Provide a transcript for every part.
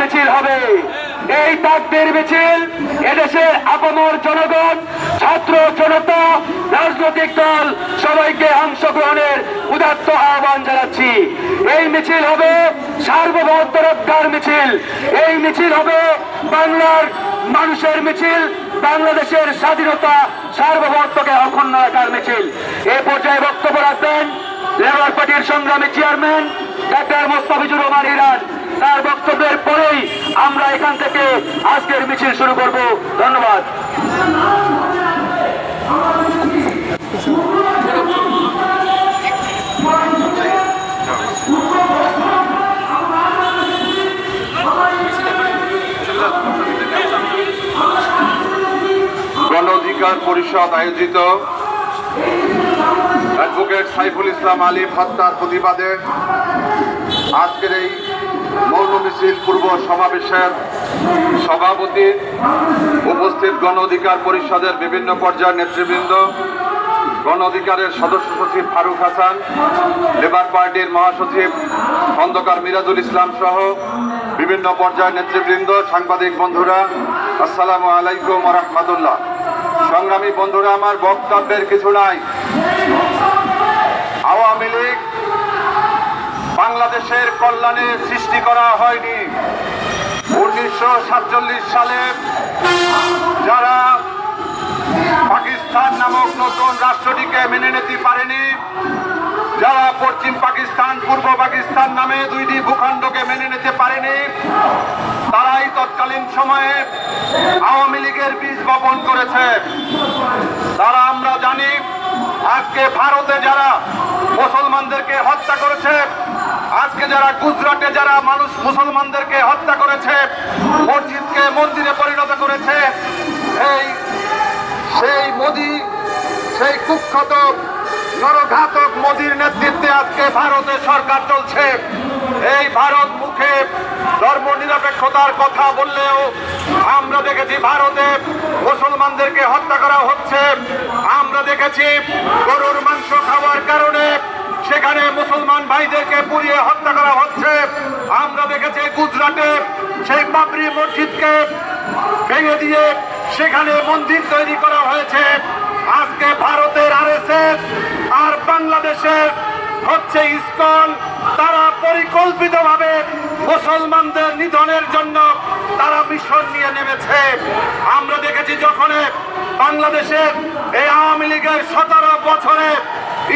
মিছিল হবে। এই তাকবীর মিছিল এদেশের আপামর জনগণ, ছাত্র জনতা, রাজনৈতিক দল সবাইকে অংশগ্রহণের উদাত্ত আহ্বান জানাচ্ছি। এই মিছিল হবে সার্বভৌমত্ব রক্ষার মিছিল। এই মিছিল হবে বাংলার মানুষের মিছিল, বাংলাদেশের স্বাধীনতা সার্বভৌমত্বকে অক্ষুণ্ণ রাখার মিছিল। এই পর্যায়ে বক্তব্য রাখবেন লেবার পার্টির সংগ্রামী চেয়ারম্যান ডাক্তার মোস্তাফিজুর রহমান ইরান। তার বক্তব্যের পরেই আমরা এখান থেকে আজকের মিছিল শুরু করব। ধন্যবাদ। গণ অধিকার পরিষদ আয়োজিত অ্যাডভোকেট সাইফুল ইসলাম আলিম হত্যার প্রতিবাদে আজকের এই মৌন মিছিল পূর্ব সমাবেশের সভাপতি, উপস্থিত গণ অধিকার পরিষদের বিভিন্ন পর্যায়ের নেতৃবৃন্দ, গণ অধিকারের সদস্য সচিব ফারুক হাসান, লেবার পার্টির মহাসচিব খন্দকার মিরাজুল ইসলাম সহ বিভিন্ন পর্যায়ের নেতৃবৃন্দ, সাংবাদিক বন্ধুরা, আসসালামু আলাইকুম ওয়া রাহমাতুল্লাহ। সংগ্রামী বন্ধুরা, আমার বক্তব্যের কিছু নাই। আওয়ামী লীগ বাংলাদেশের কল্যাণে সৃষ্টি করা হয়নি। 1947 সালে যারা পাকিস্তান নামক নতুন রাষ্ট্রটিকে মেনে নিতে পারেনি, যারা পশ্চিম পাকিস্তান পূর্ব পাকিস্তান নামে দুইটি ভূখণ্ডকে মেনে নিতে পারেনি, তারাই তৎকালীন সময়ে আওয়ামী লীগের বীজ বপন করেছে। তারা আমরা জানি আজকে ভারতে যারা মুসলমানদেরকে হত্যা করেছে, আজকে যারা গুজরাটে যারা মানুষ মুসলমানদেরকে হত্যা করেছে, মসজিদকে মন্দিরে পরিণত করেছে, সেই মোদি, সেই কুখ্যাত নরঘাতক মোদির নেতৃত্বে আজকে ভারতের সরকার চলছে। এই ভারত মুখে ধর্ম নিরপেক্ষতার কথা বললেও আমরা দেখেছি ভারতে মুসলমানদেরকে হত্যা করা হচ্ছে। আমরা দেখেছি গরুর মাংস খাওয়ার কারণে সেখানে মুসলমান ভাইদেরকে পুড়িয়ে হত্যা করা হচ্ছে। আমরা দেখেছি গুজরাটে সেই বাবরি মসজিদকে ভেঙে দিয়ে সেখানে মন্দির তৈরি করা হয়েছে। আজকে ভারতের আরএসএস আর বাংলাদেশের হচ্ছে ইসকন, তারা পরিকল্পিতভাবে মুসলমানদের নিধনের জন্য তারা মিশন নিয়ে নেমেছে। আমরা দেখেছি যখন বাংলাদেশের এই আওয়ামী লীগের 17 বছরে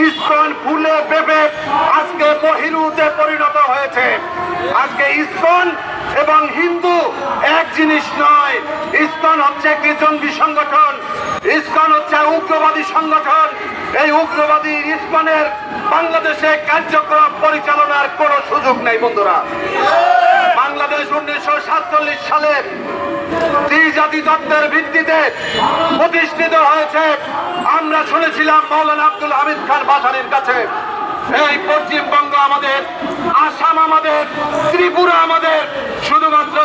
ইসকন ফুলে পেঁপে আজকে মহিরুতে পরিণত হয়েছে। আজকে ইসকন এবং হিন্দু এক জিনিস নয়। ইসকন হচ্ছে একটি জঙ্গি সংগঠন, ইসকন হচ্ছে উগ্রবাদী সংগঠন। এই উগ্রবাদী ইসকনের বাংলাদেশে কার্যক্রম পরিচালনার কোনো সুযোগ নেই। বন্ধুরা, বাংলাদেশ 1947 সালে ত্রিজাতি তত্ত্বের ভিত্তিতে প্রতিষ্ঠিত হয়েছে। আমরা শুনেছিলাম মৌলানা আব্দুল হামিদ খান ভাসানীর কাছে এই পশ্চিমবঙ্গ আমাদের, আসাম আমাদের, ত্রিপুরা আমাদের, শুধুমাত্র